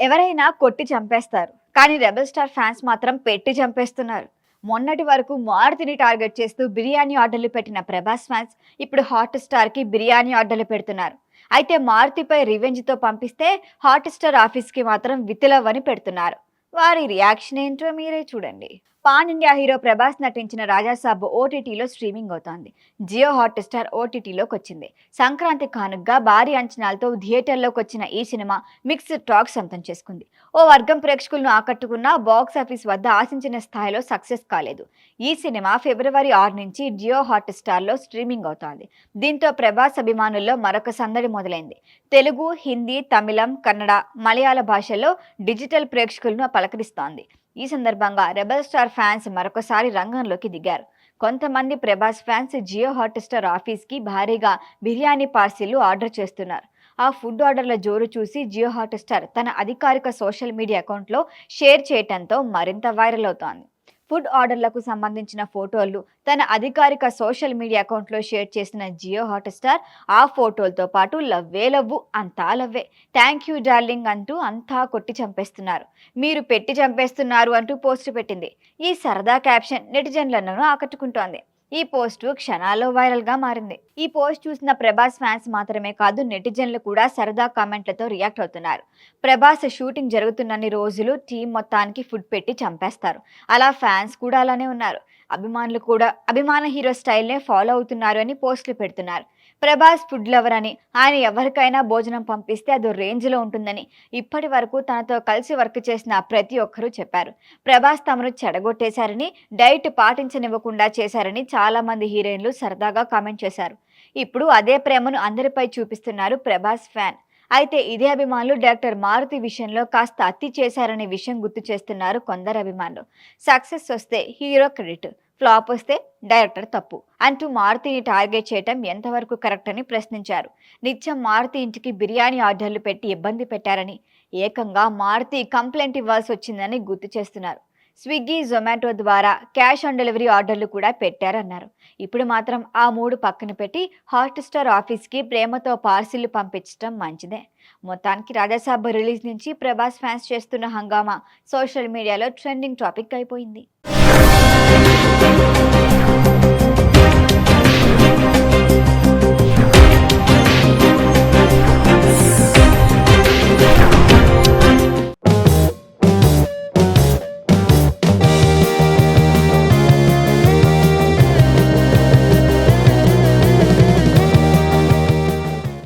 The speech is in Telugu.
ఎవరైనా కొట్టి చంపేస్తారు. కానీ 'రెబెల్ స్టార్' ఫ్యాన్స్ మాత్రం పెట్టి చంపేస్తున్నారు. మొన్నటి వరకు మారుతిని టార్గెట్ చేస్తూ బిర్యానీ ఆర్డర్లు పెట్టిన ప్రభాస్ ఫ్యాన్స్ ఇప్పుడు హాట్ స్టార్‌కి బిర్యానీ ఆర్డర్లు పెడుతున్నారు. అయితే మారుతిపై రివెంజ్‌తో పంపిస్తే హాట్ స్టార్ ఆఫీస్‌కి మాత్రం వితిలవ్వని పెడుతున్నారు. వారి రియాక్షన్ ఏంటో మీరే చూడండి. పాన్ ఇండియా హీరో ప్రభాస్ నటించిన రాజాసాబ్ ఓటీటీలో స్ట్రీమింగ్ అవుతోంది. జియో హాట్ స్టార్ ఓటీటీలోకి వచ్చింది. సంక్రాంతి కానుకగా భారీ అంచనాలతో థియేటర్లోకి వచ్చిన ఈ సినిమా మిక్స్డ్ టాక్ సొంతం చేసుకుంది. ఓ వర్గం ప్రేక్షకులను ఆకట్టుకున్న బాక్స్ ఆఫీస్ వద్ద ఆశించిన స్థాయిలో సక్సెస్ కాలేదు. ఈ సినిమా ఫిబ్రవరి 6 నుంచి జియో హాట్ స్టార్లో స్ట్రీమింగ్ అవుతోంది. దీంతో ప్రభాస్ అభిమానుల్లో మరొక సందడి మొదలైంది. తెలుగు, హిందీ, తమిళం, కన్నడ, మలయాళ భాషల్లో డిజిటల్ ప్రేక్షకులను పలకరిస్తోంది. ఈ సందర్భంగా 'రెబెల్ స్టార్' ఫ్యాన్స్ మరొకసారి రంగంలోకి దిగారు. కొంతమంది Prabhas fans Jio Hotstar ఆఫీస్‌కి భారీగా బిర్యానీ పార్సిళ్లు ఆర్డర్ చేస్తున్నారు. ఆ ఫుడ్ ఆర్డర్ల జోరు చూసి జియో హాట్ స్టార్ తన అధికారిక సోషల్ మీడియా అకౌంట్లో షేర్ చేయడంతో మరింత వైరల్ అవుతోంది. ఫుడ్ ఆర్డర్లకు సంబంధించిన ఫోటోలు తన అధికారిక సోషల్ మీడియా అకౌంట్లో షేర్ చేసిన జియో హాట్ స్టార్ ఆ ఫోటోలతో పాటు లవ్వే లవ్వు, అంతా లవ్వే, థ్యాంక్ యూ డార్లింగ్ అంటూ అంతా కొట్టి చంపేస్తున్నారు, మీరు పెట్టి చంపేస్తున్నారు అంటూ పోస్ట్ పెట్టింది. ఈ సరదా క్యాప్షన్ నెటిజన్లను ఆకట్టుకుంటోంది. ఈ పోస్టు క్షణాల్లో వైరల్ గా మారింది. ఈ పోస్ట్ చూసిన ప్రభాస్ ఫ్యాన్స్ మాత్రమే కాదు, నెటిజన్లు కూడా సరదా కామెంట్లతో రియాక్ట్ అవుతున్నారు. ప్రభాస్ షూటింగ్ జరుగుతున్నన్ని రోజులు టీం మొత్తానికి ఫుడ్ పెట్టి చంపేస్తారు. అలా ఫ్యాన్స్ కూడా అలానే ఉన్నారు. అభిమానులు కూడా అభిమాన హీరో స్టైల్నే ఫాలో అవుతున్నారు అని పోస్టులు పెడుతున్నారు. ప్రభాస్ ఫుడ్ లవర్ అని, ఆయన ఎవరికైనా భోజనం పంపిస్తే అదో రేంజ్లో ఉంటుందని ఇప్పటి వరకు తనతో కలిసి వర్క్ చేసిన ప్రతి ఒక్కరూ చెప్పారు. ప్రభాస్ తమను చెడగొట్టేశారని, డైట్ పాటించనివ్వకుండా చేశారని చాలా మంది హీరోయిన్లు సరదాగా కామెంట్ చేశారు. ఇప్పుడు అదే ప్రేమను అందరిపై చూపిస్తున్నారు ప్రభాస్ ఫ్యాన్. అయితే ఇదే అభిమానులు డాక్టర్ మారుతి విషయంలో కాస్త అతి చేశారనే విషయం గుర్తు చేస్తున్నారు కొందరు అభిమానులు. సక్సెస్ వస్తే హీరో క్రెడిట్, ఫ్లాప్ వస్తే డైరెక్టర్ తప్పు అంటూ మారుతిని టార్గెట్ చేయటం ఎంతవరకు కరెక్ట్ అని ప్రశ్నించారు. నిత్యం మారుతి ఇంటికి బిర్యానీ ఆర్డర్లు పెట్టి ఇబ్బంది పెట్టారని, ఏకంగా మారుతి కంప్లైంట్ ఇవ్వాల్సి వచ్చిందని గుర్తు చేస్తున్నారు. స్విగ్గీ, జొమాటో ద్వారా క్యాష్ ఆన్ డెలివరీ ఆర్డర్లు కూడా పెట్టారన్నారు. ఇప్పుడు మాత్రం ఆ మూడు పక్కన పెట్టి హాట్ స్టార్ ఆఫీస్కి ప్రేమతో పార్సిళ్లు పంపించడం మంచిదే. మొత్తానికి రాజాసాబ్ రిలీజ్ నుంచి ప్రభాస్ ఫ్యాన్స్ చేస్తున్న హంగామా సోషల్ మీడియాలో ట్రెండింగ్ టాపిక్ అయిపోయింది.